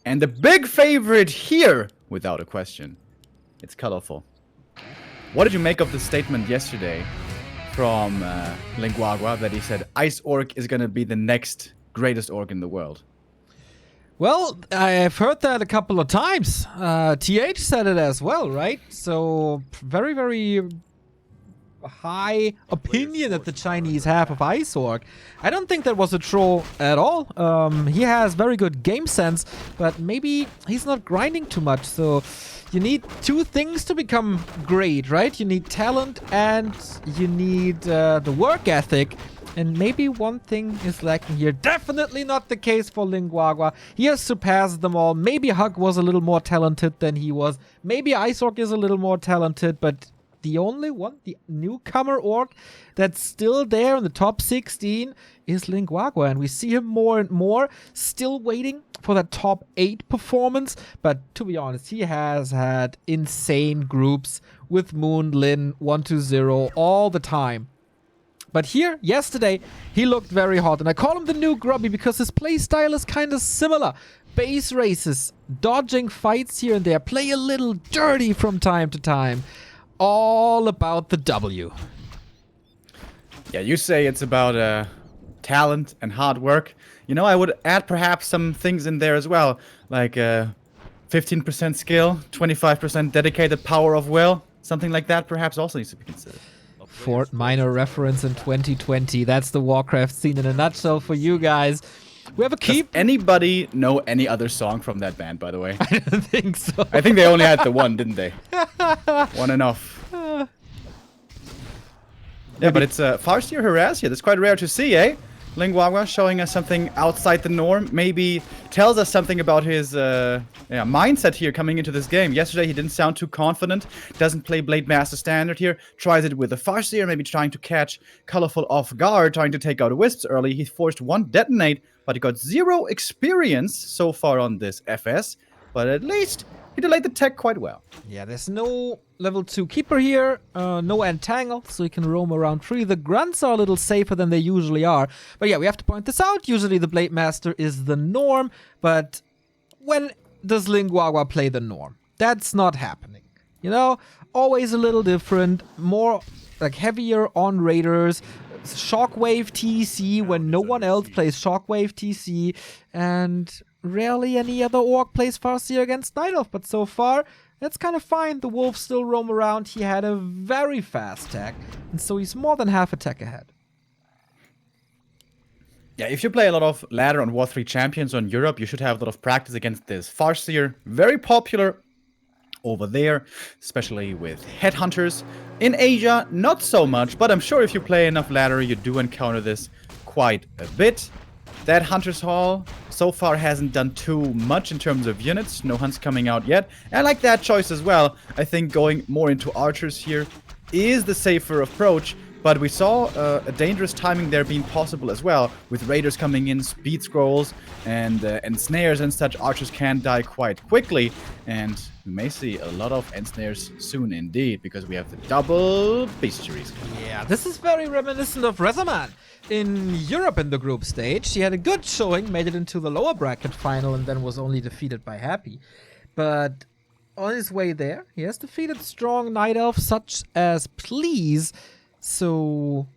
And the big favorite here, without a question, it's colorful. What did you make of the statement yesterday from Guagua that he said Ice Orc is going to be the next greatest orc in the world? Well, I've heard that a couple of times. TH said it as well, right? So, very, very high opinion that the Chinese have of Ice Orc. I don't think that was a troll at all. He has very good game sense, but maybe he's not grinding too much. So, you need two things to become great, right? You need talent and you need the work ethic. And maybe one thing is lacking here. Definitely not the case for Guagua. He has surpassed them all. Maybe Hug was a little more talented than he was. Maybe Ice Orc is a little more talented, but the only one, the newcomer orc that's still there in the top 16 is Guagua. And we see him more and more, still waiting for that top 8 performance. But to be honest, he has had insane groups with Moon, Lin, 1-2-0 all the time. But here, yesterday, he looked very hot. And I call him the new Grubby because his playstyle is kind of similar. Base races, dodging fights here and there, play a little dirty from time to time. All about the W. Yeah, you say it's about talent and hard work. You know, I would add perhaps some things in there as well. Like 15% skill, 25% dedicated power of will. Something like that perhaps also needs to be considered. Fort Minor reference in 2020. That's the Warcraft scene in a nutshell for you guys. We have a keep. Does anybody know any other song from that band, by the way? I don't think so. I think they only had the one, didn't they? One enough. Yeah, but it's Farseer Harass here. That's quite rare to see, eh? Guagua showing us something outside the norm. Maybe tells us something about his mindset here coming into this game. Yesterday he didn't sound too confident. Doesn't play Blade Master Standard here. Tries it with a Farseer, maybe trying to catch Colorful off guard, trying to take out Wisps early. He forced one detonate, but he got 0 experience so far on this FS. But at least he delayed the tech quite well. Yeah, there's no level 2 keeper here, no entangle, so he can roam around free. The grunts are a little safer than they usually are. But yeah, we have to point this out. Usually the Blade Master is the norm, but when does Guagua play the norm? That's not happening. You know, always a little different, more like heavier on raiders, Shockwave TC when no one else plays Shockwave TC, and rarely any other orc plays Farseer against Night Elf, but so far, that's kind of fine. The wolves still roam around. He had a very fast tech, and so he's more than half a tech ahead. Yeah, if you play a lot of ladder on War 3 champions on Europe, you should have a lot of practice against this Farseer. Very popular over there, especially with headhunters. In Asia, not so much, but I'm sure if you play enough ladder, you do encounter this quite a bit. That Hunter's Hall so far hasn't done too much in terms of units. No hunts coming out yet. And I like that choice as well. I think going more into archers here is the safer approach. But we saw a dangerous timing there being possible as well. With raiders coming in, speed scrolls, and snares and such, archers can die quite quickly. And we may see a lot of ensnares soon indeed, because we have the double bestiaries. Yeah, this is very reminiscent of Rezaman. In Europe in the group stage, he had a good showing, made it into the lower bracket final, and then was only defeated by Happy. But on his way there, he has defeated strong Night Elves such as Please. So,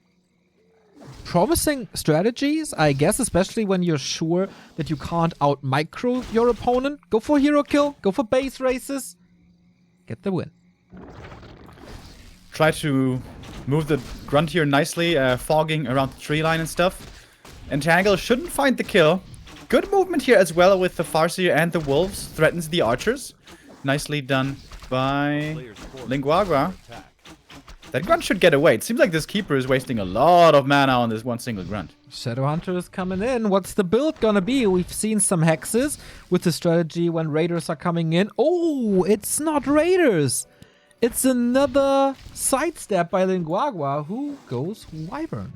promising strategies, I guess, especially when you're sure that you can't out-micro your opponent. Go for hero kill, go for base races, get the win. Try to move the grunt here nicely, fogging around the tree line and stuff. Entangle shouldn't find the kill. Good movement here as well with the Farseer and the wolves. Threatens the archers. Nicely done by Guagua. That grunt should get away. It seems like this keeper is wasting a lot of mana on this one single grunt. Shadowhunter is coming in. What's the build gonna be? We've seen some hexes with the strategy when raiders are coming in. Oh, it's not raiders. It's another sidestep by Guagua who goes Wyvern.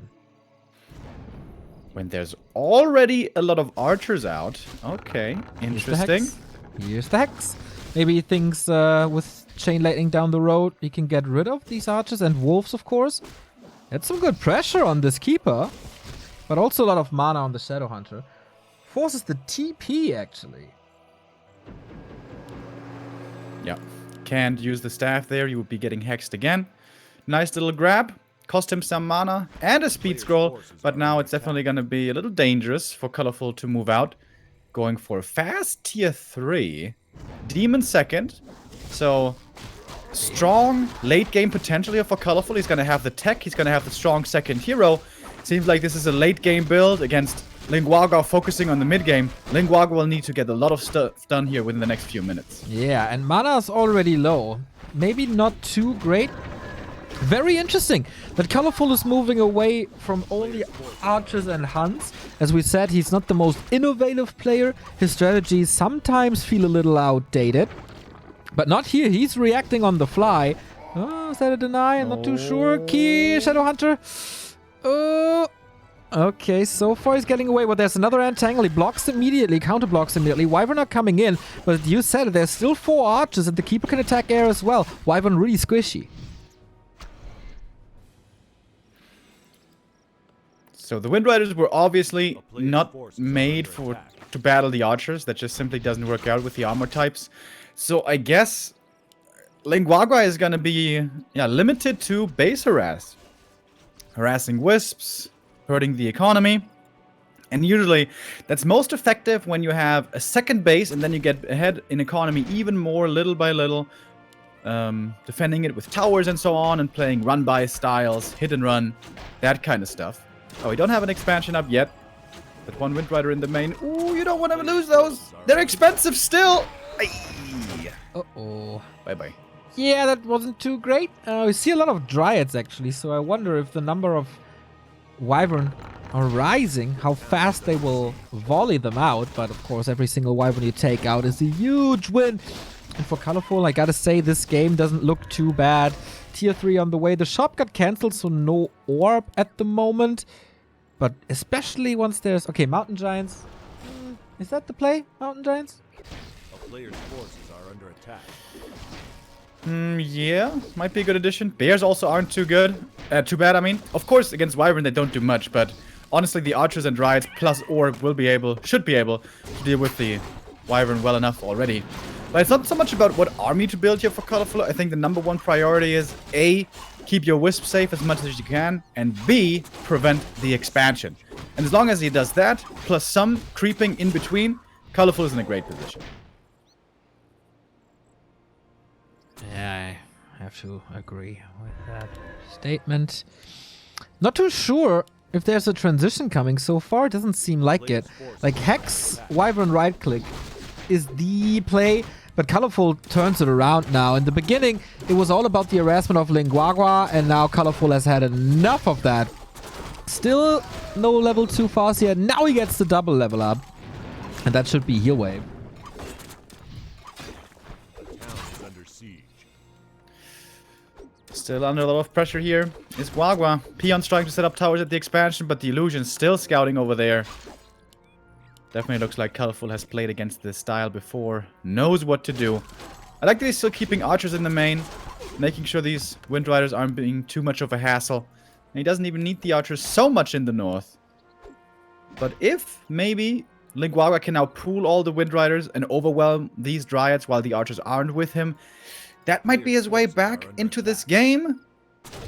When there's already a lot of archers out. Okay, interesting. Here's the hex. Maybe he thinks with chain lightning down the road, he can get rid of these archers and wolves, of course. That's some good pressure on this keeper, but also a lot of mana on the Shadowhunter. Forces the TP, actually. Yeah. Can't use the staff there. You would be getting hexed again. Nice little grab. Cost him some mana and a speed scroll. But now it's definitely going to be a little dangerous for Colorful to move out. Going for fast tier 3. Demon second. So strong late game potential here for Colorful. He's going to have the tech. He's going to have the strong second hero. Seems like this is a late game build against Guagua focusing on the mid game. Guagua will need to get a lot of stuff done here within the next few minutes. Yeah, and mana is already low. Maybe not too great. Very interesting that Colorful is moving away from only archers and hunts. As we said, he's not the most innovative player. His strategies sometimes feel a little outdated. But not here. He's reacting on the fly. Oh, is that a deny? I'm not too sure. Key, Shadowhunter. Oh. Okay, so far he's getting away, but there's another entangle. He blocks immediately, counter blocks immediately. Wyvern not coming in, but you said it, there's still 4 archers and the keeper can attack air as well. Wyvern really squishy. So the Wind Riders were obviously not made to battle the archers. That just simply doesn't work out with the armor types. So I guess Guagua is going to be limited to base harass. Harassing wisps, hurting the economy. And usually that's most effective when you have a second base and then you get ahead in economy even more little by little. Defending it with towers and so on and playing run-by styles, hit and run, that kind of stuff. Oh, we don't have an expansion up yet. But one Wind Rider in the main. Ooh, you don't want to lose those. They're expensive still. Aye. Uh-oh. Bye-bye. Yeah, that wasn't too great. We see a lot of Dryads actually, so I wonder if the number of Wyvern are rising, how fast they will volley them out. But of course, every single Wyvern you take out is a huge win. And for Colorful, I gotta say, this game doesn't look too bad. Tier 3 on the way. The shop got cancelled, so no orb at the moment. But especially once there's... Okay, Mountain Giants. Is that the play? Mountain Giants? A player's forces are under attack. Yeah, might be a good addition. Bears also aren't too good. Too bad, I mean. Of course, against Wyvern they don't do much, but honestly, the Archers and Dryads plus Orb should be able to deal with the Wyvern well enough already. But it's not so much about what army to build here for Colorful. I think the #1 priority is A, keep your Wisp safe as much as you can, and B, prevent the expansion. And as long as he does that, plus some creeping in between, Colorful is in a great position. Yeah, I have to agree with that statement. Not too sure if there's a transition coming. So far, it doesn't seem like it. Like, Hex, Wyvern right-click is the play, but Colorful turns it around now. In the beginning, it was all about the harassment of Guagua, and now Colorful has had enough of that. Still no level 2 fast yet. Now he gets the double level up, and that should be Heal Wave. Still under a lot of pressure here is Guagua. Peon's trying to set up towers at the expansion, but the Illusion's still scouting over there. Definitely looks like Colorful has played against this style before. Knows what to do. I like that he's still keeping archers in the main, making sure these Wind Riders aren't being too much of a hassle. And he doesn't even need the archers so much in the north. But if maybe Guagua can now pool all the Wind Riders and overwhelm these Dryads while the archers aren't with him, that might be his way back into this game.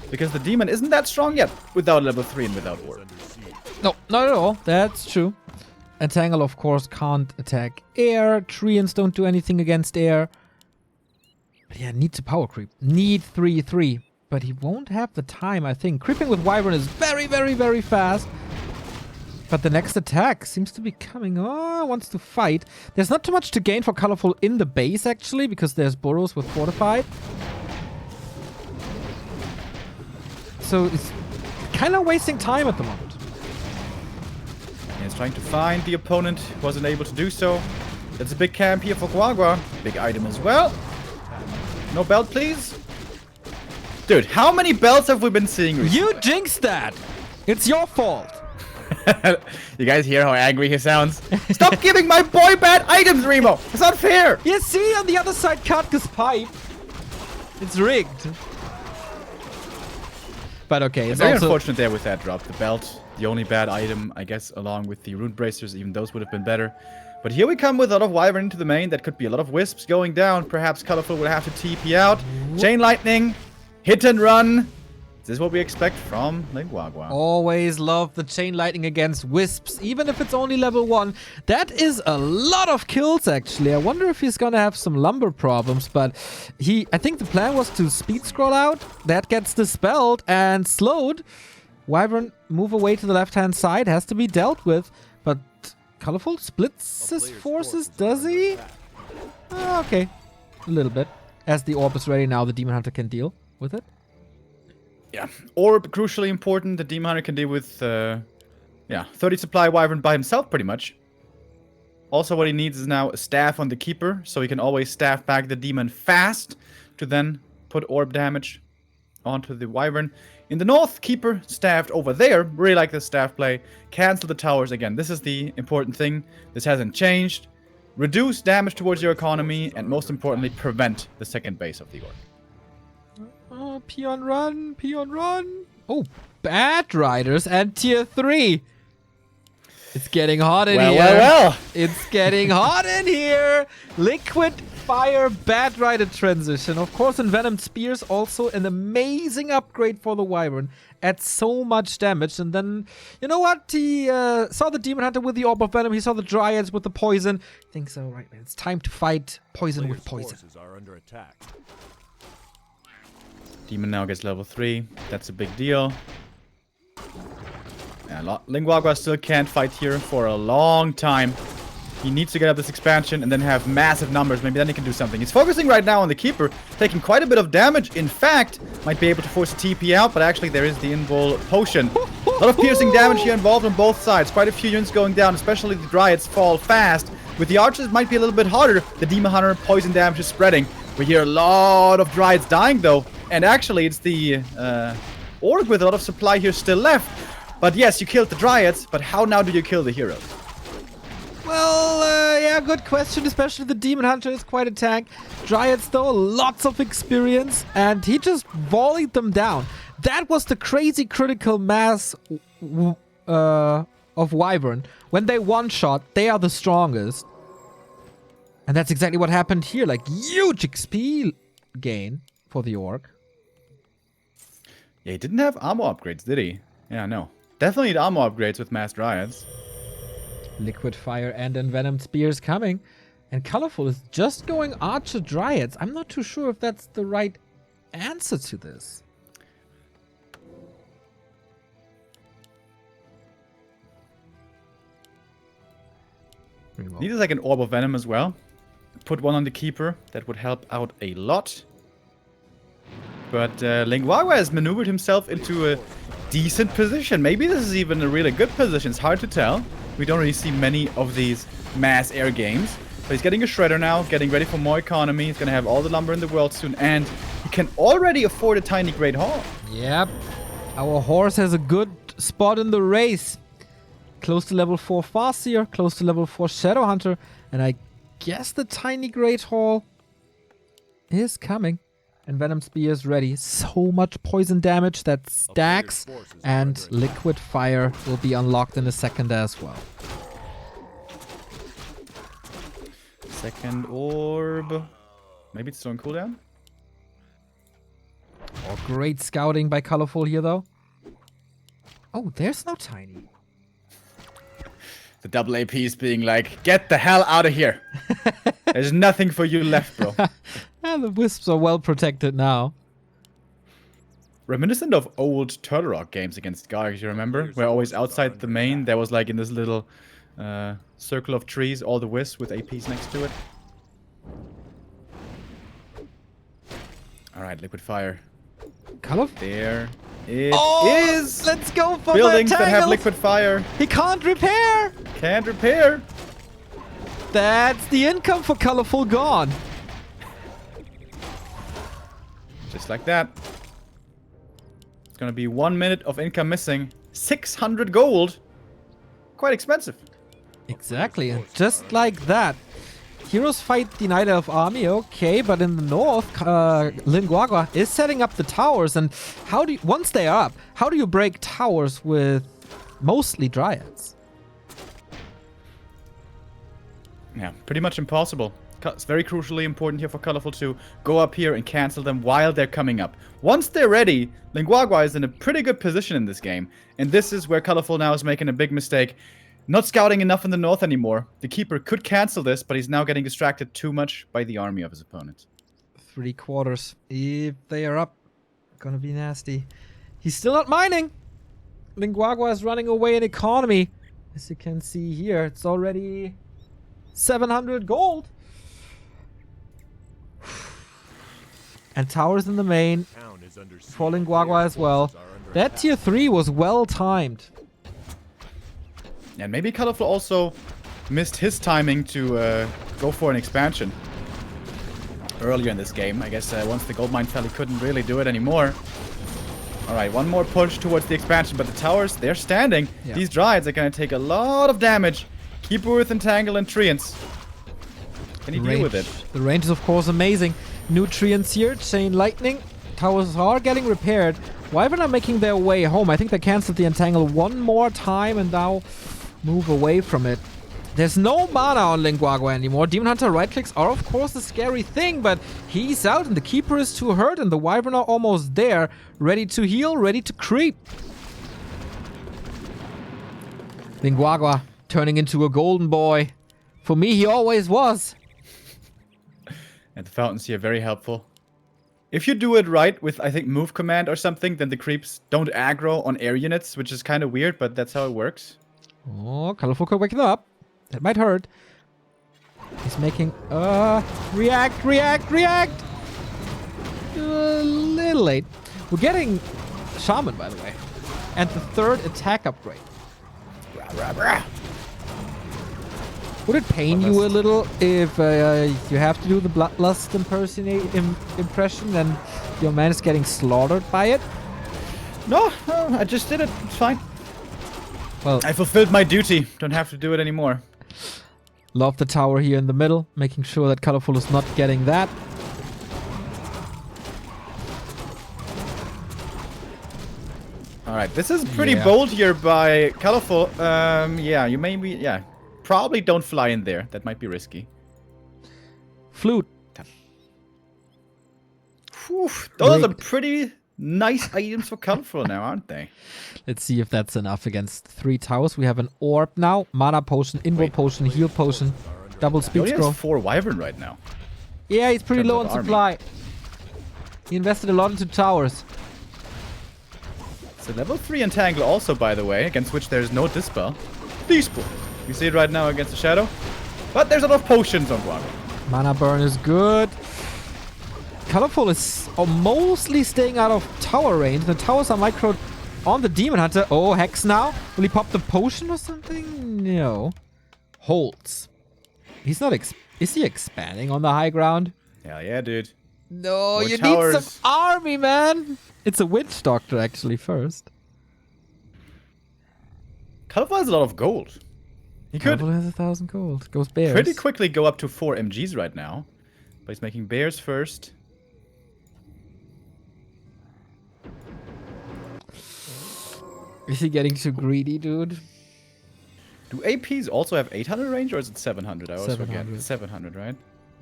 Because the demon isn't that strong yet without level 3 and without Orb. No, not at all. That's true. Entangle, of course, can't attack air. Treants don't do anything against air. But yeah, needs a power creep. Need 3-3. But he won't have the time, I think. Creeping with Wyvern is very, very, very fast. But the next attack seems to be coming. Oh, wants to fight. There's not too much to gain for Colorful in the base, actually, because there's burrows with Fortified. So it's kind of wasting time at the moment. He's trying to find the opponent. Wasn't able to do so. That's a big camp here for Guagua. Big item as well. No belt, please. Dude, how many belts have we been seeing recently? You jinxed that! It's your fault! You guys hear how angry he sounds? Stop giving my boy bad items, Remo! It's not fair! You see, on the other side, Katka's pipe. It's rigged. But okay, it's very also unfortunate there with that drop. The belt, the only bad item, I guess, along with the rune bracers. Even those would have been better. But here we come with a lot of Wyvern into the main. That could be a lot of Wisps going down. Perhaps Colorful will have to TP out. Chain Lightning. Hit and run. This is what we expect from Guagua. Always love the chain lightning against Wisps, even if it's only level 1. That is a lot of kills, actually. I wonder if he's gonna have some lumber problems, but I think the plan was to speed scroll out. That gets dispelled and slowed. Wyvern move away to the left-hand side, has to be dealt with, but Colorful splits his forces, does he? Okay, a little bit. As the orb is ready now, the Demon Hunter can deal with it. Yeah, Orb, crucially important. The Demon Hunter can deal with, 30 supply Wyvern by himself, pretty much. Also, what he needs is now a staff on the Keeper, so he can always staff back the Demon fast to then put Orb damage onto the Wyvern. In the north, Keeper staffed over there. Really like this staff play. Cancel the towers again. This is the important thing. This hasn't changed. Reduce damage towards your economy, and most importantly, prevent the second base of the Orb. Oh, Peon run, Peon run. Oh, Bat Riders and tier 3. It's getting hot in here. Well. It's getting hot in here. Liquid Fire Bat Rider transition. Of course, Envenomed Spears also an amazing upgrade for the Wyvern. Adds so much damage. And then, you know what? He saw the Demon Hunter with the Orb of Venom. He saw the Dryads with the poison. I think so, right, man. It's time to fight poison with poison. Forces are under attack. Demon now gets level 3. That's a big deal. Yeah, Guagua still can't fight here for a long time. He needs to get up this expansion and then have massive numbers. Maybe then he can do something. He's focusing right now on the Keeper, taking quite a bit of damage. In fact, might be able to force a TP out, but actually there is the Invul Potion. A lot of piercing damage here involved on both sides. Quite a few units going down, especially the Dryads fall fast. With the Archers, it might be a little bit harder. The Demon Hunter poison damage is spreading. We hear a lot of Dryads dying, though. And actually, it's the Orc with a lot of supply here still left. But yes, you killed the Dryads, but how now do you kill the heroes? Well, yeah, good question. Especially the Demon Hunter is quite a tank. Dryads, though, lots of experience. And he just volleyed them down. That was the crazy critical mass of Wyvern. When they one-shot, they are the strongest. And that's exactly what happened here. Like, huge XP gain for the Orc. Yeah, he didn't have armor upgrades, did he? Yeah, no. Definitely need armor upgrades with Mass Dryads. Liquid Fire and Envenomed Spears coming. And Colorful is just going Archer Dryads. I'm not too sure if that's the right answer to this. Needed like an Orb of Venom as well. Put one on the Keeper. That would help out a lot. But Guagua has maneuvered himself into a decent position. Maybe this is even a really good position. It's hard to tell. We don't really see many of these mass air games. But he's getting a Shredder now, getting ready for more economy. He's going to have all the lumber in the world soon. And he can already afford a tiny Great Hall. Yep. Our horse has a good spot in the race. Close to level 4 Farseer, close to level 4 Shadowhunter. And I guess the tiny Great Hall is coming. Envenomed Spears ready. So much poison damage that stacks. And Liquid Fire will be unlocked in a second as well. Second orb. Maybe it's still on cooldown? Oh, great scouting by Colorful here, though. Oh, there's no tiny. The double APs being like, get the hell out of here. There's nothing for you left, bro. And the Wisps are well protected now. Reminiscent of old Turtle Rock games against Garg, you remember? Where always outside the main, there was like in this little circle of trees, all the Wisps with APs next to it. Alright, Liquid Fire. There it is! Let's go for buildings the that have Liquid Fire. He can't repair! Can't repair! That's the income for Colorful gone. Just like that. It's gonna be 1 minute of income missing. 600 gold. Quite expensive. Exactly, and just like that. Heroes fight the Night Elf army, okay, but in the north, Guagua is setting up the towers, and how do you, once they are up, how do you break towers with mostly Dryads? Yeah, pretty much impossible. It's very crucially important here for Colorful to go up here and cancel them while they're coming up. Once they're ready, Guagua is in a pretty good position in this game. And this is where Colorful now is making a big mistake. Not scouting enough in the north anymore. The keeper could cancel this, but he's now getting distracted too much by the army of his opponent. 3/4. If they are up, gonna be nasty. He's still not mining. Guagua is running away in economy. As you can see here, it's already 700 gold. And towers in the main. For Guagua as well. That tier 3 was well timed. And maybe Colorful also missed his timing to go for an expansion earlier in this game. I guess once the gold mine fell, he couldn't really do it anymore. Alright, one more push towards the expansion, but the towers, they're standing. Yeah. These Dryads are going to take a lot of damage. Keeper with Entangle and Treants. Can he deal with it? The range is, of course, amazing. Nutrients here, Chain Lightning. Towers are getting repaired. Wyvern are making their way home. I think they canceled the Entangle one more time and now move away from it. There's no mana on Guagua anymore. Demon Hunter right clicks are, of course, a scary thing, but he's out and the Keeper is too hurt and the Wyvern are almost there. Ready to heal, ready to creep. Guagua turning into a golden boy. For me, he always was. And the fountains here, very helpful. If you do it right with, I think, move command or something, then the creeps don't aggro on air units, which is kind of weird, but that's how it works. Oh, Colorful could wake it up. That might hurt. He's making... react! A little late. We're getting Shaman, by the way. And the 3rd attack upgrade. Would it pain you a little if you have to do the Bloodlust impression and your man is getting slaughtered by it? No, I just did it. It's fine. Well, I fulfilled my duty. Don't have to do it anymore. Love the tower here in the middle, making sure that Colorful is not getting that. Alright, this is pretty bold here by Colorful. Yeah, you maybe... Yeah, probably don't fly in there. That might be risky. Flute. Whew, those are pretty nice items for Colorful now, aren't they? Let's see if that's enough against 3 towers. We have an orb now. Mana potion, invul potion, heal potion. Double He speed only scroll. has 4 Wyvern right now. Yeah, he's pretty terms low of on army. supply. He invested a lot into towers. It's a level 3 Entangle also, by the way, against which there's no Dispel. Dispel! You see it right now against the Shadow. But there's a lot of potions on Guagua. Mana burn is good. Colorful is mostly staying out of tower range. The towers are microed on the Demon Hunter. Oh, Hex now. Will he pop the potion or something? No. Holds. He's not... Is he expanding on the high ground? Hell yeah, dude. No, More you towers. need some army, man. It's a Witch Doctor, actually, first. Colorful has a lot of gold. He could Colorful has 1,000 gold. Goes bears. pretty quickly go up to 4 MGs right now. But he's making bears first. Is he getting too greedy, dude? Do APs also have 800 range or is it 700? I always 700. forget. 700, right?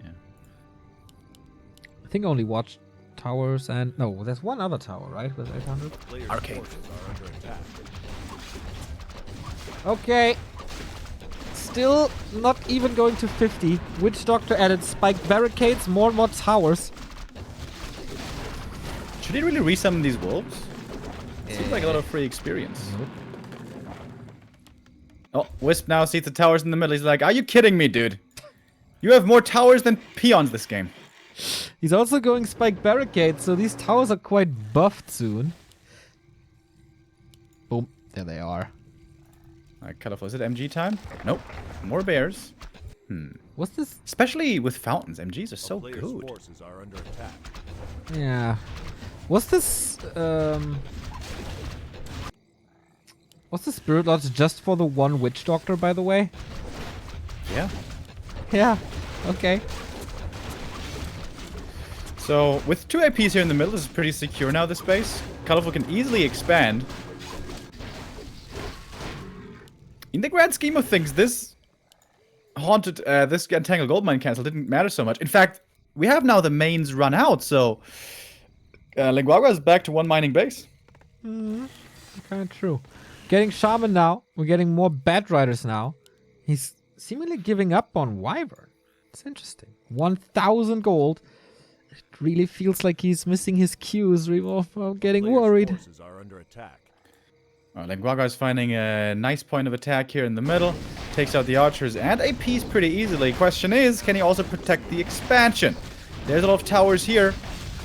Yeah. I think only watch towers and... No, there's one other tower, right? With 800? Arcade. Okay. Still not even going to 50. Witch Doctor added spiked barricades, more and more towers. Should he really resummon these wolves? Seems like a lot of free experience. Nope. Oh, Wisp now sees the towers in the middle. He's like, are you kidding me, dude? You have more towers than peons this game. He's also going spiked barricades, so these towers are quite buffed soon. Boom. There they are. Alright, Colorful. Is it MG time? Nope. More bears. What's this? Especially with fountains. MGs are so Player's good. forces are under attack. Yeah. What's this? What's the Spirit Lodge just for the one Witch Doctor, by the way? Yeah. Yeah. Okay. So, with 2 APs here in the middle, this is pretty secure now, this base. Colorful can easily expand. In the grand scheme of things, this Haunted, this Entangled Goldmine cancel didn't matter so much. In fact, we have now the mains run out, so Guagua is back to one mining base. Kind of true. Getting Shaman now. We're getting more Bat Riders now. He's seemingly giving up on Wyvern. It's interesting. 1,000 gold. It really feels like he's missing his cues. I'm getting worried. Forces are under attack. Guagua is finding a nice point of attack here in the middle. Takes out the archers and a piece pretty easily. Question is, can he also protect the expansion? There's a lot of towers here.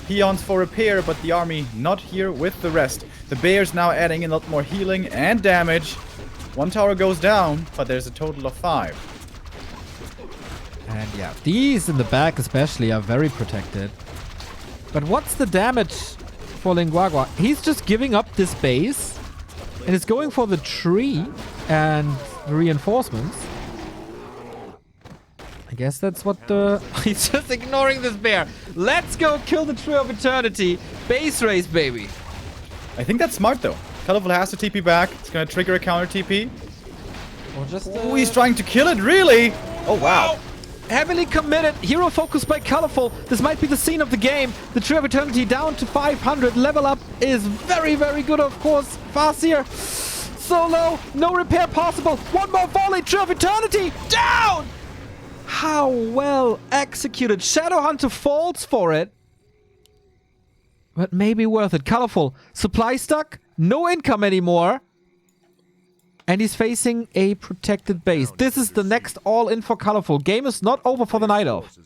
Peons for repair, but the army not here with the rest. The bears now adding in a lot more healing and damage. One tower goes down, but there's a total of 5. And yeah, these in the back especially are very protected. But what's the damage for Guagua? He's just giving up this base and is going for the tree and the reinforcements. I guess that's what the... He's just ignoring this bear. Let's go kill the Tree of Eternity. Base race, baby. I think that's smart though. Colorful has to TP back. It's gonna trigger a counter TP. Or just... Oh, he's trying to kill it, really? Oh, wow. Heavily committed. Hero focus by Colorful. This might be the scene of the game. The Tree of Eternity down to 500. Level up is very, very good, of course. Farseer. So low. No repair possible. One more volley. Tree of Eternity. Down! How well executed. Shadowhunter falls for it. But maybe worth it. Colorful. Supply stuck. No income anymore. And he's facing a protected base. This is the next all-in for Colorful. Game is not over for the night off.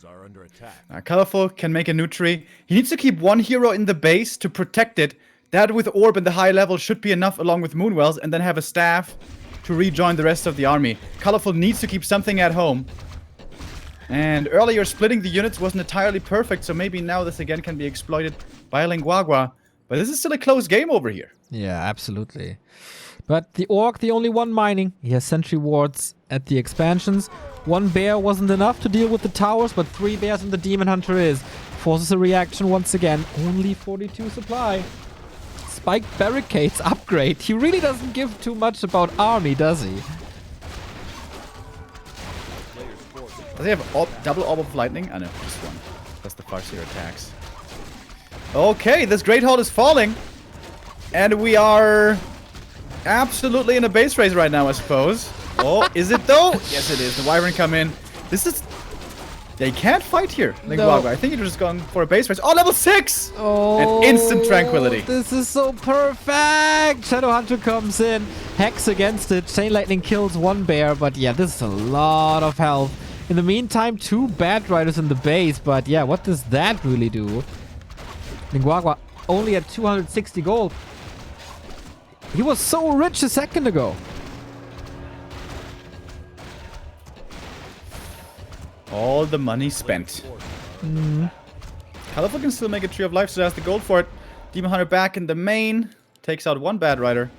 Colorful can make a new tree. He needs to keep one hero in the base to protect it. That with Orb and the high level should be enough along with Moonwells. And then have a staff to rejoin the rest of the army. Colorful needs to keep something at home. And earlier splitting the units wasn't entirely perfect. So maybe now this again can be exploited by Guagua. But this is still a close game over here. Yeah, absolutely. But the Orc, the only one mining. He has sentry wards at the expansions. One bear wasn't enough to deal with the towers, but 3 bears and the Demon Hunter is. Forces a reaction once again. Only 42 supply. Spike barricades upgrade. He really doesn't give too much about army, does he? Does he have double Orb of Lightning? I know, just one. That's the Farseer attacks. Okay, this Great Hall is falling. And we are... absolutely in a base race right now, I suppose. Oh, is it though? Yes, it is. The Wyvern come in. This is... They can't fight here. Guagua. I think he just gone for a base race. Oh, level 6! Oh, and instant tranquility. This is so perfect. Shadowhunter comes in. Hex against it. Chain Lightning kills one bear. But yeah, this is a lot of health. In the meantime, 2 Bat Riders in the base. But yeah, what does that really do? Guagua only at 260 gold. He was so rich a second ago. All the money spent. Colorful can still make a Tree of Life, so has the gold for it. Demon Hunter back in the main. Takes out one Bad Rider.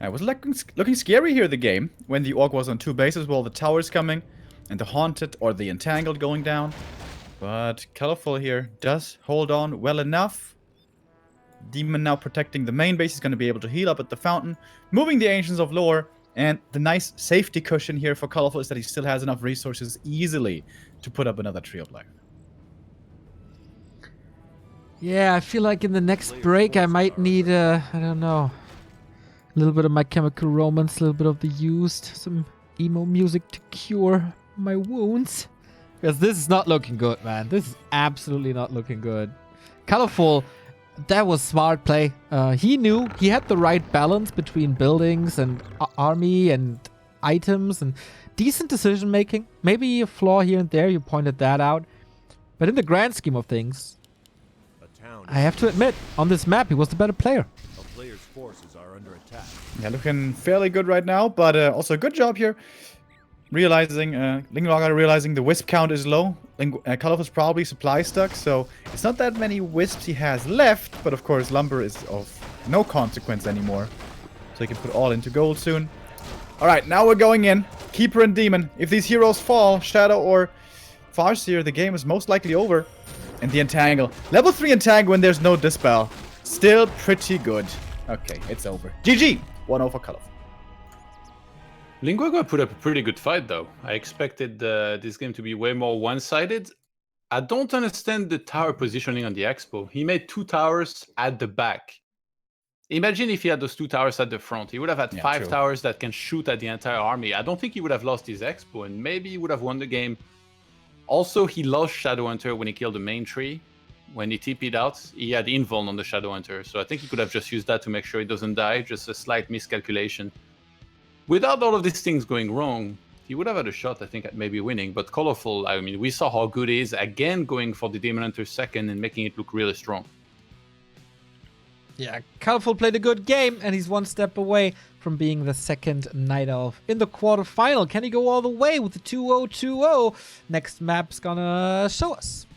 It was looking scary here, the game. When the Orc was on 2 bases while the towers coming. And the Haunted or the Entangled going down. But Colorful here does hold on well enough. Demon now protecting the main base. He's going to be able to heal up at the fountain. Moving the Ancients of Lore. And the nice safety cushion here for Colorful is that he still has enough resources easily to put up another Tree of Life. Yeah, I feel like in the next break I might need, I don't know, a little bit of My Chemical Romance, a little bit of The Used, some emo music to cure my wounds. Because this is not looking good, man. This is absolutely not looking good. Colorful... That was smart play. He knew he had the right balance between buildings and army and items and decent decision making. Maybe a flaw here and there, you pointed that out. But in the grand scheme of things, I have to admit, on this map, he was the better player. A player's forces are under attack. Yeah, looking fairly good right now, but also a good job here. Realizing, realizing the wisp count is low. Colorful's probably supply stuck, so it's not that many wisps he has left, but of course lumber is of no consequence anymore. So he can put all into gold soon. Alright, now we're going in. Keeper and Demon. If these heroes fall, Shadow or Farseer, the game is most likely over. And the Entangle. Level 3 Entangle when there's no Dispel. Still pretty good. Okay, it's over. GG! 1-0 for Colorful. Guagua put up a pretty good fight, though. I expected this game to be way more one-sided. I don't understand the tower positioning on the Expo. He made 2 towers at the back. Imagine if he had those 2 towers at the front. He would have had 5 true. towers that can shoot at the entire army. I don't think he would have lost his Expo, and maybe he would have won the game. Also, he lost Shadowhunter when he killed the main tree. When he TP'd out, he had invuln on the Shadowhunter, so I think he could have just used that to make sure he doesn't die, just a slight miscalculation. Without all of these things going wrong, he would have had a shot, I think, at maybe winning. But Colorful, I mean, we saw how good he is, again going for the Demon Hunter second and making it look really strong. Yeah, Colorful played a good game, and he's one step away from being the second Night Elf in the quarterfinal. Can he go all the way with the 2-0-2-0? Next map's gonna show us.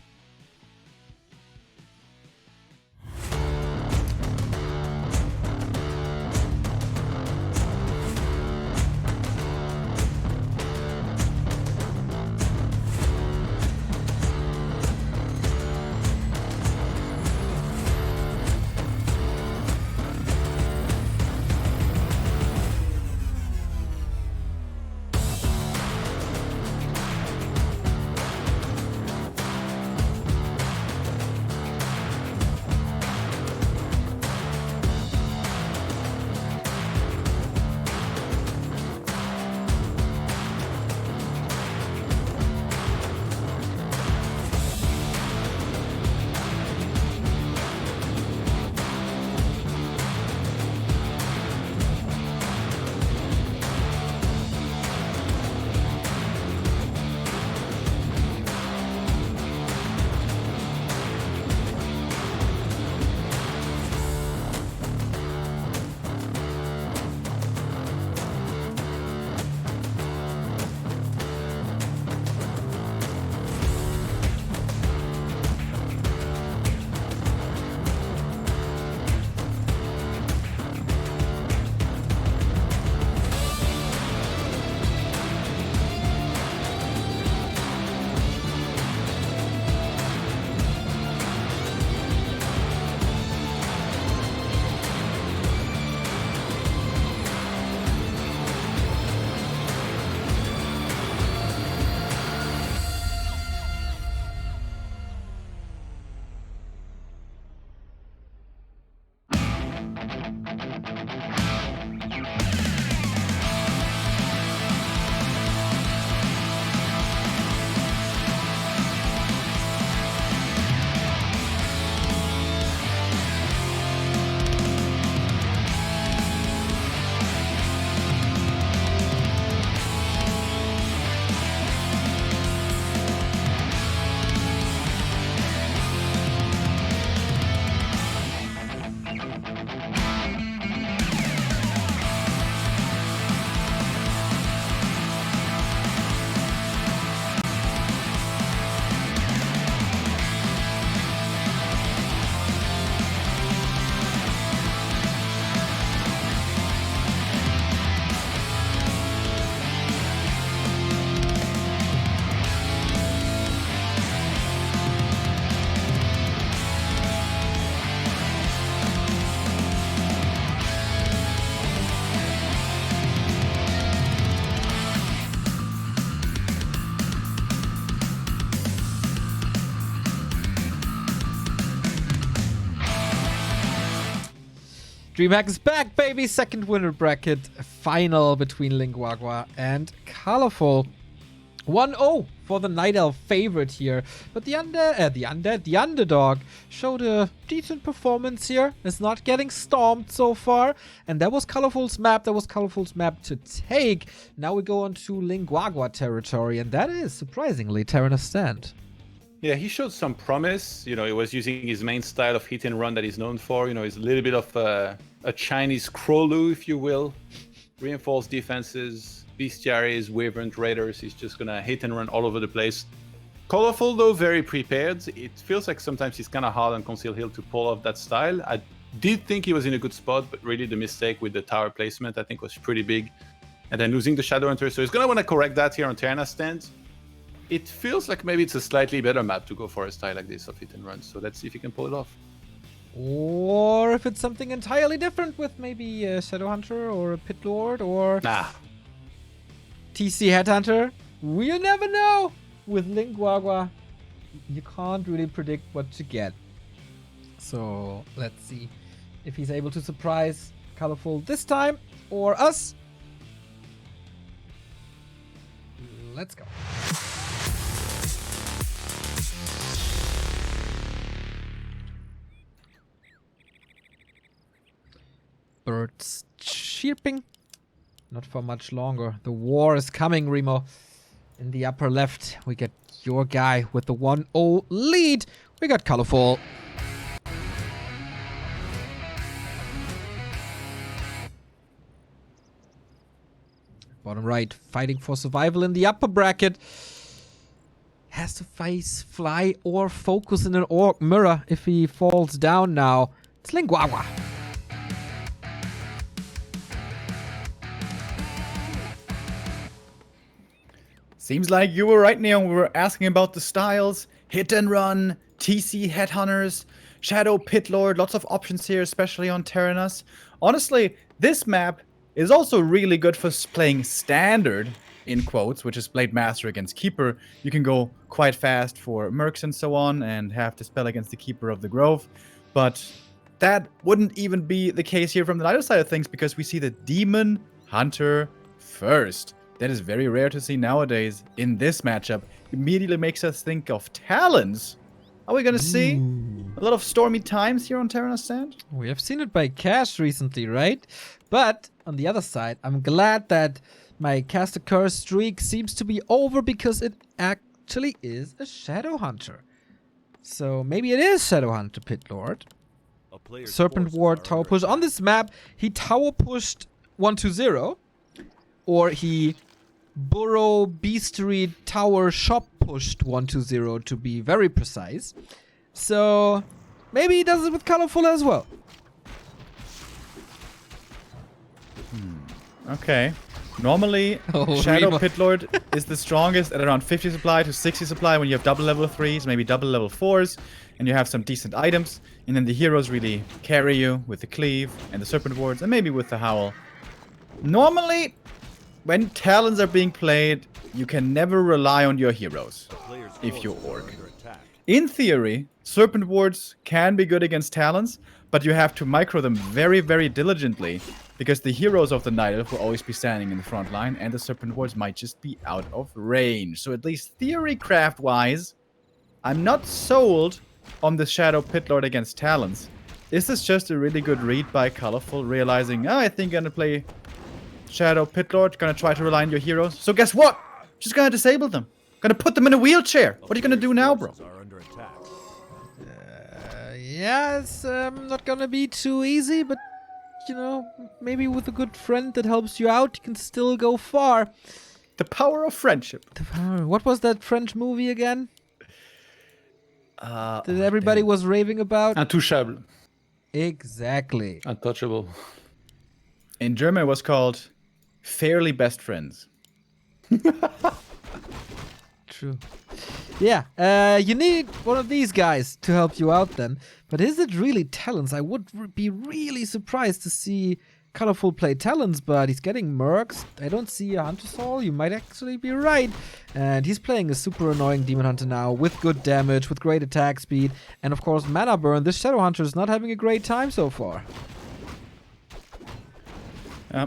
DreamHack is back, baby! Second winner bracket final between Guagua and Colorful. 1-0 for the Night Elf favorite here. But the underdog showed a decent performance here. Is not getting stomped so far. And that was Colorful's map. That was Colorful's map to take. Now we go on to Guagua territory. And that is, surprisingly, Terran Stand. Yeah, he showed some promise. You know, he was using his main style of hit and run that he's known for. You know, he's a little bit of a Chinese Krolu, if you will. Reinforced defenses, bestiaries, wyvern raiders. He's just gonna hit and run all over the place. Colorful, though, very prepared. It feels like sometimes he's kind of hard on Conceal Hill to pull off that style. I did think he was in a good spot, but really the mistake with the tower placement, I think, was pretty big. And then losing the Shadowhunter. So he's gonna want to correct that here on Terran Stand. It feels like maybe it's a slightly better map to go for a style like this of hit and run. So let's see if he can pull it off. Or if it's something entirely different with maybe a Shadowhunter or a Pit Lord or... Nah. TC Headhunter, we'll never know. With Link Guagua, you can't really predict what to get. So let's see if he's able to surprise Colorful this time or us. Let's go. Birds chirping. Not for much longer. The war is coming, Remo. In the upper left, we get your guy with the 1-0 lead. We got Colorful. Bottom right, fighting for survival in the upper bracket. Has to face Fly or Focus in an Orc Mirror if he falls down now. It's Link Guagua. Seems like you were right, Neon. We were asking about the styles. Hit and run, TC Headhunters, Shadow Pit Lord. Lots of options here, especially on Terranas. Honestly, this map is also really good for playing standard, in quotes, which is Blade Master against Keeper. You can go quite fast for Mercs and so on and have to spell against the Keeper of the Grove. But that wouldn't even be the case here from the other side of things because we see the Demon Hunter first. That is very rare to see nowadays in this matchup. Immediately makes us think of Talons. Are we going to see a lot of stormy times here on Terranas Stand? We have seen it by Cash recently, right? But on the other side, I'm glad that my Cast a Curse streak seems to be over because it actually is a Shadow Hunter. So maybe it is Shadow Hunter Pit Lord. Serpent Ward tower push. On this map, he tower pushed 1-0. Or he Burrow Beastery Tower shop pushed 1-0 to be very precise. So maybe he does it with Colorful as well. Okay. Normally, Shadow Remo. Pit Lord is the strongest at around 50 supply to 60 supply when you have double level 3s, maybe double level 4s, and you have some decent items. And then the heroes really carry you with the Cleave and the Serpent Wards, and maybe with the Howl. Normally, when Talons are being played, you can never rely on your heroes if you're Orc. In theory, Serpent Wards can be good against Talons, but you have to micro them very, very diligently because the heroes of the Night Elf will always be standing in the front line and the Serpent Wards might just be out of range. So at least theory craft-wise, I'm not sold on the Shadow Pit Lord against Talons. Is this just a really good read by Colorful, realizing, I think I'm gonna play Shadow Pit Lord, gonna try to rely on your heroes. So guess what? Just gonna disable them. Gonna put them in a wheelchair. What are you gonna do now, bro? Yeah, it's not gonna be too easy, but you know, maybe with a good friend that helps you out, you can still go far. The power of friendship. What was that French movie again? That everybody was raving about? Intouchable. Exactly. Untouchable. In German, it was called Fairly Best Friends. True. Yeah, you need one of these guys to help you out then. But is it really Talons? I would be really surprised to see Colorful play Talons, but he's getting Mercs. I don't see a Hunter Soul. You might actually be right. And he's playing a super annoying Demon Hunter now with good damage, with great attack speed, and of course mana burn. This Shadow Hunter is not having a great time so far.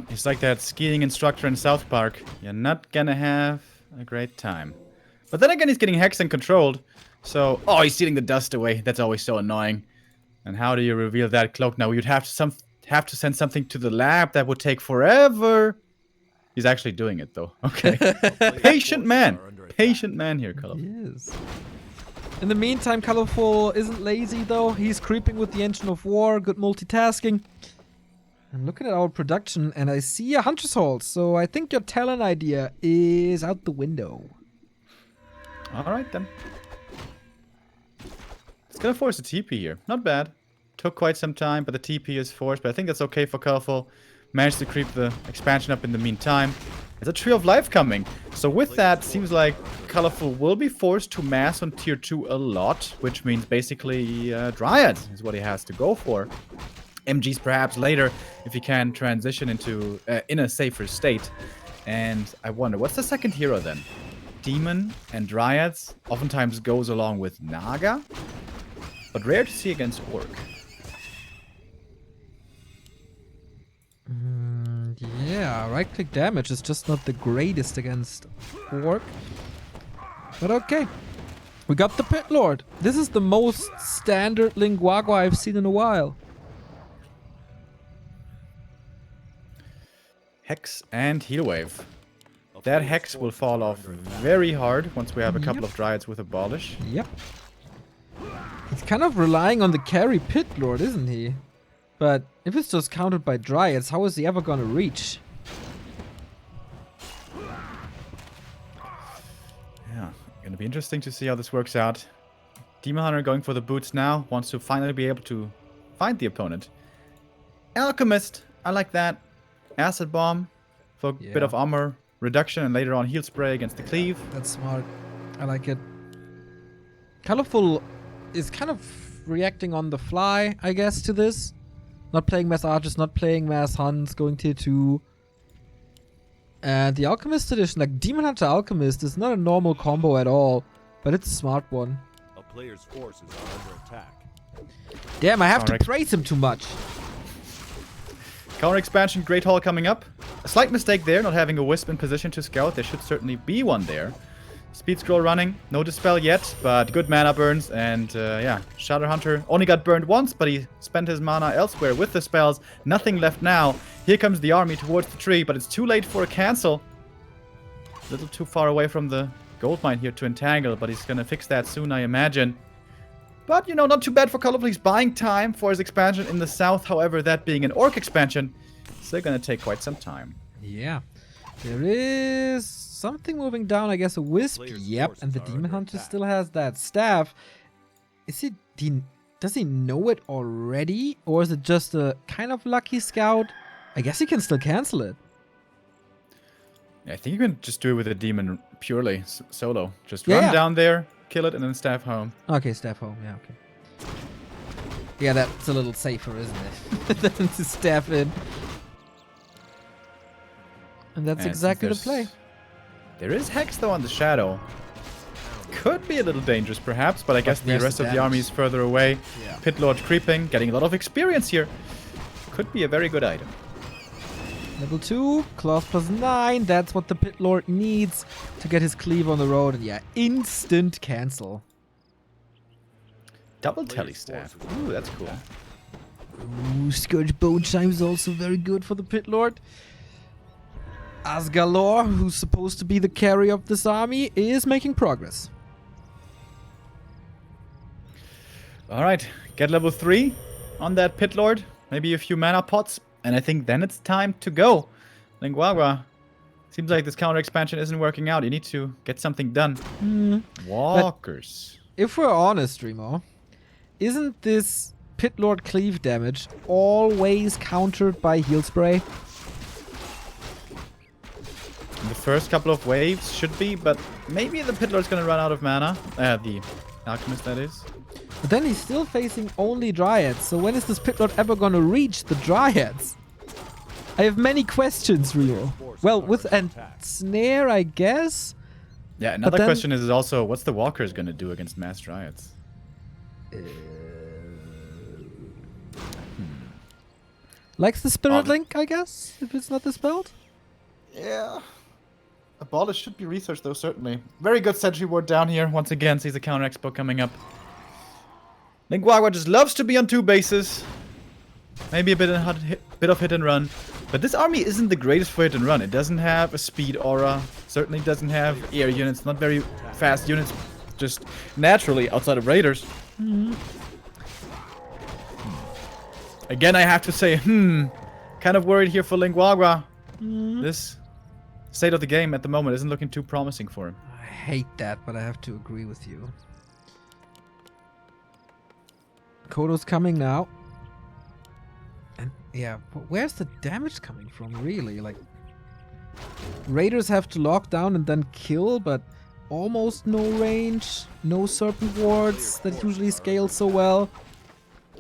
He's like that skiing instructor in South Park. You're not gonna have a great time. But then again, he's getting hexed and controlled. So, oh, he's stealing the dust away. That's always so annoying. And how do you reveal that cloak now? You'd have to send something to the lab. That would take forever. He's actually doing it, though. Okay. Patient man. Patient man here, Colorful. Yes. In the meantime, Colorful isn't lazy, though. He's creeping with the Engine of War. Good multitasking. I'm looking at our production, and I see a Hunter's Hold. So I think your talent idea is out the window. All right, then. It's gonna force a TP here. Not bad. Took quite some time, but the TP is forced. But I think that's okay for Colorful. Managed to creep the expansion up in the meantime. There's a Tree of Life coming. So with that, seems like Colorful will be forced to mass on tier 2 a lot, which means basically Dryad is what he has to go for. MGs perhaps later if he can transition into in a safer state. And I wonder, what's the second hero then? Demon and Dryads oftentimes goes along with Naga, but rare to see against Orc. Yeah, right-click damage is just not the greatest against Orc. But okay. We got the Pit Lord. This is the most standard Guagua I've seen in a while. Hex and Heal Wave. That Hex will fall off very hard once we have a couple of Dryads with Abolish. Yep. He's kind of relying on the carry Pit Lord, isn't he? But if it's just countered by Dryads, how is he ever gonna reach? Yeah, gonna be interesting to see how this works out. Demon Hunter going for the boots now, wants to finally be able to find the opponent. Alchemist, I like that. Acid Bomb for a bit of armor reduction and later on heal spray against the cleave. That's smart. I like it. Colorful is kind of reacting on the fly, I guess, to this. Not playing mass archers, not playing mass hunts, going tier 2. And the Alchemist edition, like Demon Hunter Alchemist, is not a normal combo at all, but it's a smart one. A player's forces are under attack. Damn, I have to praise him too much. Counter expansion, Great Hall coming up. A slight mistake there, not having a Wisp in position to scout. There should certainly be one there. Speed scroll running, no dispel yet, but good mana burns. And yeah, Shadow Hunter only got burned once, but he spent his mana elsewhere with the spells. Nothing left now. Here comes the army towards the tree, but it's too late for a cancel. A little too far away from the gold mine here to entangle, but he's gonna fix that soon, I imagine. But, you know, not too bad for Colorful. He's buying time for his expansion in the south. However, that being an Orc expansion, still gonna take quite some time. Yeah. There is something moving down, I guess, a Wisp. Yep, and the Demon Hunter still has that staff. Is he... Does he know it already? Or is it just a kind of lucky scout? I guess he can still cancel it. Yeah, I think you can just do it with a demon purely solo. Just run down there, kill it, and then staff home. Okay, staff home. Yeah, okay. Yeah, that's a little safer, isn't it? Than to staff in. And that's exactly the play. There is Hex, though, on the Shadow. Could be a little dangerous, perhaps, but I guess the rest of the army is further away. Yeah. Pit Lord creeping, getting a lot of experience here. Could be a very good item. Level 2, claws +9. That's what the Pit Lord needs to get his cleave on the road. And yeah, instant cancel. Double tele staff. Ooh, that's cool. Ooh, Scourge Bone Chime is also very good for the Pit Lord. Asgalor, who's supposed to be the carry of this army, is making progress. Alright, get level 3 on that Pit Lord. Maybe a few mana pots. And I think then it's time to go. Guagua, seems like this counter expansion isn't working out. You need to get something done. Walkers. But if we're honest, Remo, isn't this Pit Lord cleave damage always countered by heal spray? The first couple of waves should be, but maybe the Pit Lord's gonna run out of mana. The Alchemist, that is. But then he's still facing only Dryads, so when is this Pit Lord ever gonna reach the Dryads? I have many questions, Rio. Well, with a snare, I guess? Yeah, another question is also, what's the Walkers gonna do against Mass Dryads? Likes the Spirit Link, I guess, if it's not dispelled? Yeah. Abolish should be researched, though, certainly. Very good Sentry Ward down here. Once again, sees a counter expo coming up. Guagua just loves to be on 2 bases. Maybe a bit of hit and run. But this army isn't the greatest for hit and run. It doesn't have a speed aura. Certainly doesn't have air units. Not very fast units. Just naturally outside of Raiders. Again, I have to say, kind of worried here for Guagua. This state of the game at the moment isn't looking too promising for him. I hate that, but I have to agree with you. Kodo's coming now. And yeah, but where's the damage coming from, really? Like, Raiders have to lock down and then kill, but almost no range, no Serpent Wards that usually scale so well.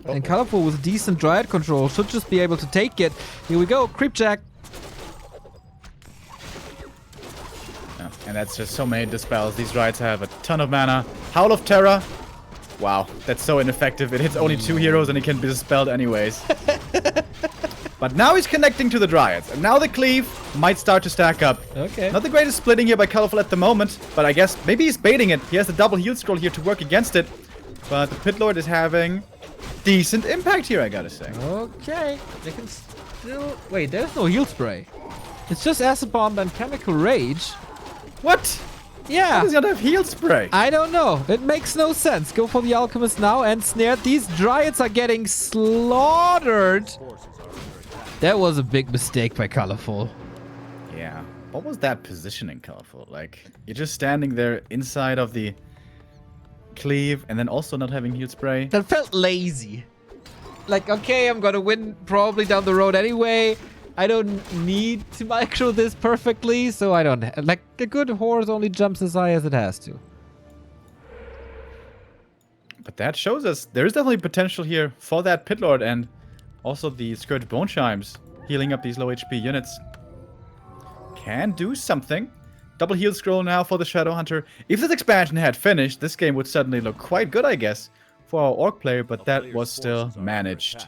And Colorful with decent Dryad control should just be able to take it. Here we go, Creepjack. And that's just so many dispels. These Dryads have a ton of mana. Howl of Terror. Wow, that's so ineffective. It hits only 2 heroes and it can be dispelled anyways. But now he's connecting to the Dryads. And now the Cleave might start to stack up. Okay. Not the greatest splitting here by Colorful at the moment. But I guess maybe he's baiting it. He has the double heal scroll here to work against it. But the Pit Lord is having decent impact here, I gotta say. Okay. They can still... Wait, there's no heal spray. It's just Acid Bomb and Chemical Rage. What? Yeah. He's gonna have heal spray. I don't know. It makes no sense. Go for the Alchemist now and snared. These Dryads are getting slaughtered. That was a big mistake by Colorful. Yeah. What was that positioning, Colorful? Like, you're just standing there inside of the Cleave and then also not having heal spray. That felt lazy. Like, okay, I'm gonna win probably down the road anyway. I don't need to micro this perfectly, so I don't... Like, a good horse only jumps as high as it has to. But that shows us there is definitely potential here for that Pit Lord, and also the Scourge Bone Chimes healing up these low HP units. Can do something. Double heal scroll now for the Shadow Hunter. If this expansion had finished, this game would suddenly look quite good, I guess, for our Orc player, but that was still managed.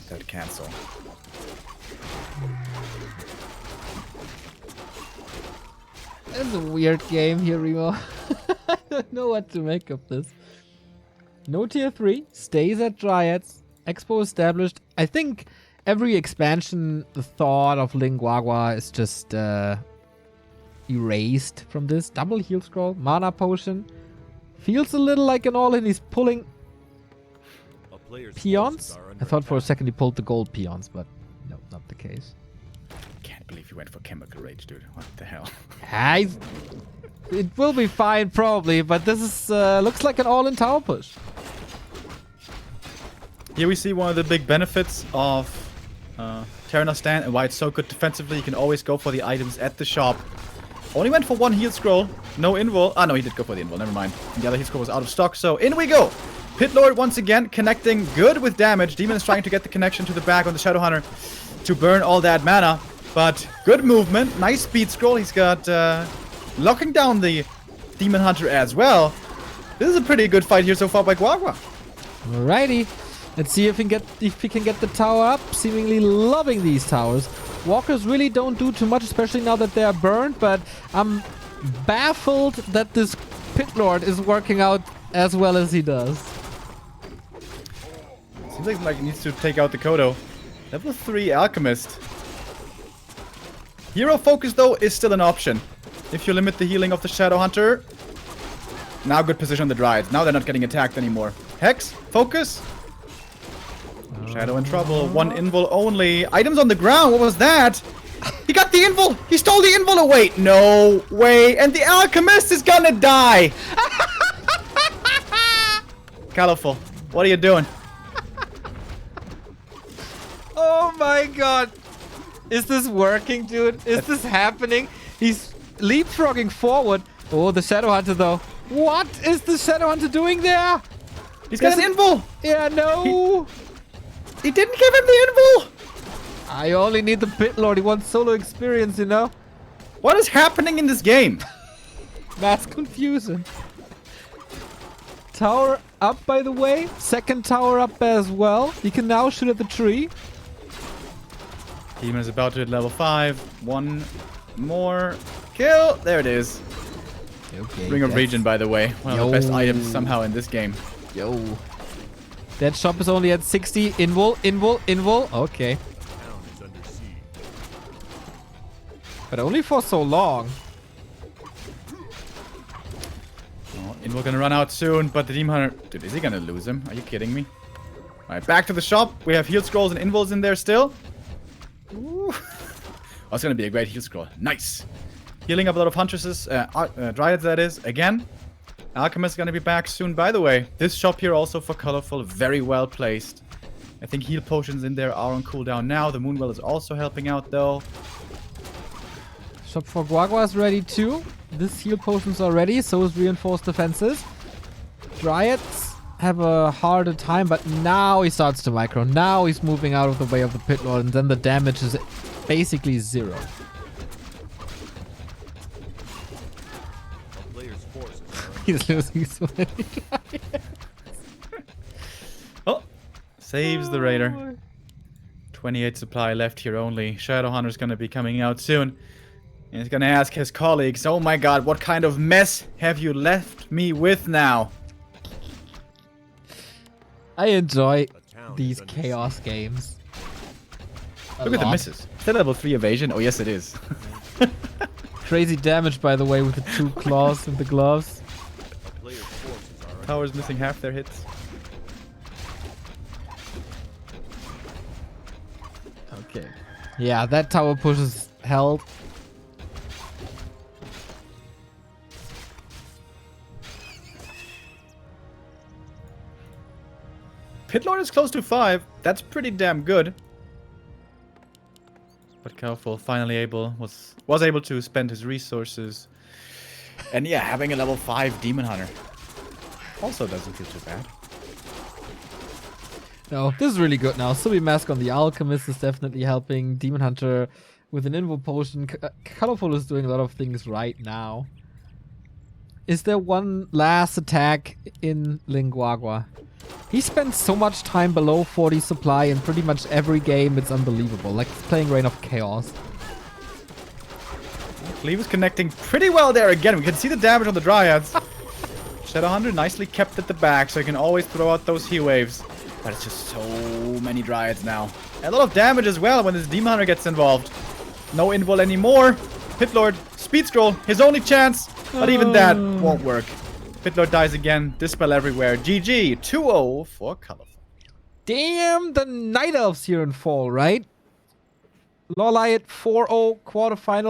That cancel. It's a weird game here, Remo. I don't know what to make of this. No tier 3, stays at Dryads, Expo established. I think every expansion, the thought of Ling Guagua is just erased from this. Double heal scroll, mana potion. Feels a little like an all-in. He's pulling peons. I thought for a second he pulled the gold peons, but no, not the case. Can't believe you went for Chemical Rage, dude. What the hell? It will be fine, probably, but this is looks like an all-in tower push. Here we see one of the big benefits of Terranos Stand and why it's so good defensively. You can always go for the items at the shop. Only went for 1 heal scroll, no invul. Ah, no, he did go for the invul, never mind. And the other heal scroll was out of stock, so in we go. Pit Lord once again connecting good with damage. Demon is trying to get the connection to the back on the Shadow Hunter to burn all that mana. But good movement, nice speed scroll. He's got locking down the Demon Hunter as well. This is a pretty good fight here so far by Guagua. Alrighty. Let's see if he can get the tower up. Seemingly loving these towers. Walkers really don't do too much, especially now that they are burned, but I'm baffled that this Pit Lord is working out as well as he does. Seems like he needs to take out the Kodo. Level 3 Alchemist. Hero focus, though, is still an option. If you limit the healing of the Shadow Hunter. Now good position on the Dryads. Now they're not getting attacked anymore. Hex, focus. Shadow in trouble. 1 invul only. Items on the ground. What was that? He got the invul. He stole the invul away. No way. And the Alchemist is gonna die. Colorful. What are you doing? Oh my god. Is this working, dude? Is this happening? He's leapfrogging forward. Oh, the Shadow Hunter, though. What is the Shadow Hunter doing there? He's got an invul. Yeah, no. He didn't give him the invul. I only need the Pit Lord. He wants solo experience, you know? What is happening in this game? That's confusing. Tower up, by the way. Second tower up as well. You can now shoot at the tree. Demon is about to hit level 5. 1 more kill. There it is. Okay. Ring of Regen, by the way. One of the best items somehow in this game. Yo. That shop is only at 60. Invul. Okay. But only for so long. Oh, Invul gonna run out soon, but the Demon Hunter... Dude, is he gonna lose him? Are you kidding me? Alright, back to the shop. We have heal scrolls and Invuls in there still. Ooh. Oh, it's gonna be a great heal scroll. Nice. Healing up a lot of Huntresses. Dryads, that is. Again. Alchemist is gonna be back soon. By the way, this shop here also for Colorful, very well placed. I think heal potions in there are on cooldown now. The Moonwell is also helping out, though. Shop for Guagua is ready too. This heal potions are ready, so is reinforced defenses. Dryads have a harder time, but now he starts to micro. Now he's moving out of the way of the Pit Lord, and then the damage is basically 0. player's forces are under He's losing so many. Oh, saves the Raider. 28 supply left here only. Shadowhunter's gonna be coming out soon. And he's gonna ask his colleagues, oh my god, what kind of mess have you left me with now? I enjoy town these is under chaos games. Look at the misses. Is that level 3 evasion? Oh yes it is. Crazy damage, by the way, with the 2 claws and the gloves. a player's forces are under Tower's missing half their hits. Okay. Yeah, that tower push is held. Pit Lord is close to 5. That's pretty damn good. But Careful finally was able to spend his resources. And yeah, having a level 5 Demon Hunter also doesn't feel too bad. No, this is really good now. Subi Mask on the Alchemist is definitely helping. Demon Hunter with an Invo Potion. Colorful is doing a lot of things right now. Is there one last attack in Guagua? He spends so much time below 40 supply in pretty much every game, it's unbelievable. Like he's playing Reign of Chaos. Cleve is connecting pretty well there again. We can see the damage on the Dryads. Shadowhunter nicely kept at the back, so he can always throw out those heat waves. But it's just so many Dryads now. A lot of damage as well when this Demon Hunter gets involved. No invul anymore. Pitlord, Speed Scroll, his only chance. But even that won't work. Pitlord dies again. Dispel everywhere. GG. 2-0 for Colorful. Damn, the Night Elves here in fall, right? Lawlight 4-0 quarterfinal.